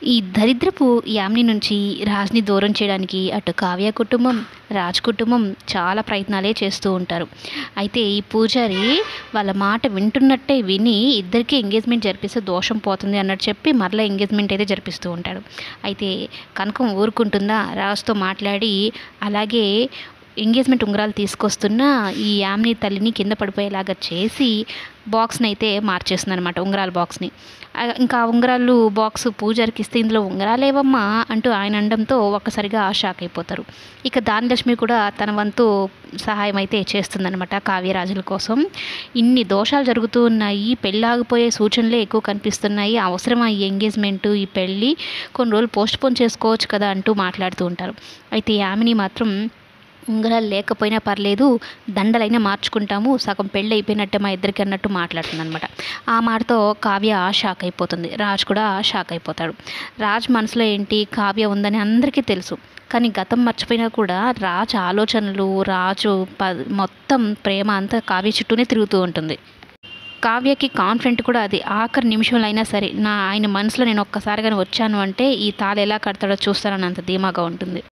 ఈ దరిద్రపు యామిని నుంచి రాజ్‌ని దూరం చేయడానికి అటు కావ్య కుటుంబం, రాజ్ కుటుంబం చాలా ప్రయత్నాలే చేస్తూ ఉంటారు. అయితే ఈ పూజారి వాళ్ళ మాట వింటున్నట్టే విని ఇద్దరికీ ఎంగేజ్‌మెంట్ జరిపిస్తే దోషం పోతుంది అన్నట్టు చెప్పి మరలా ఎంగేజ్‌మెంట్ అయితే జరిపిస్తూ ఉంటాడు. అయితే కనకం ఊరుకుంటుందా? రాజ్‌తో మాట్లాడి అలాగే ఎంగేజ్‌మెంట్ ఉంగరాలు తీసుకొస్తున్న ఈ యామిని తల్లిని కింద పడిపోయేలాగా చేసి బాక్స్‌నైతే మార్చేస్తుందనమాట, ఉంగరాల బాక్స్‌ని. ఇంకా ఆ ఉంగరాలు బాక్స్ పూజారికి ఇస్తే ఇందులో ఉంగరాలేవమ్మా అంటూ ఆయన అనడంతో ఒక్కసారిగా షాక్ అయిపోతారు. ఇక దానలక్ష్మి కూడా తన వంతు సహాయం అయితే చేస్తుందనమాట కావ్యరాజుల కోసం. ఇన్ని దోషాలు జరుగుతూ ఉన్నాయి, పెళ్ళి ఆగిపోయే సూచనలే ఎక్కువ కనిపిస్తున్నాయి, అవసరమా ఈ ఎంగేజ్మెంటు, ఈ పెళ్ళి, కొన్ని రోజులు పోస్ట్‌పోన్ చేసుకోవచ్చు కదా అంటూ మాట్లాడుతూ ఉంటారు. అయితే యామిని మాత్రం ఉంగరాలు లేకపోయినా పర్లేదు, దండలైనా మార్చుకుంటాము, సగం పెళ్ళి అయిపోయినట్టే మా ఇద్దరికి అన్నట్టు మాట్లాడుతుందనమాట. ఆ మాటతో కావ్య షాక్ అయిపోతుంది, రాజ్ కూడా షాక్ అయిపోతాడు. రాజ్ మనసులో ఏంటి, కావ్య ఉందని అందరికీ తెలుసు. కానీ గతం మర్చిపోయినా కూడా రాజ్ ఆలోచనలు, రాజు మొత్తం ప్రేమ అంతా కావ్య చుట్టూనే తిరుగుతూ ఉంటుంది. కావ్యకి కాన్ఫిడెంట్ కూడా అది. ఆఖరి నిమిషంలో అయినా సరే ఆయన మనసులో నేను ఒక్కసారిగానే వచ్చాను అంటే ఈ తాళి ఎలా కడతాడో చూస్తానని అంత ధీమాగా ఉంటుంది.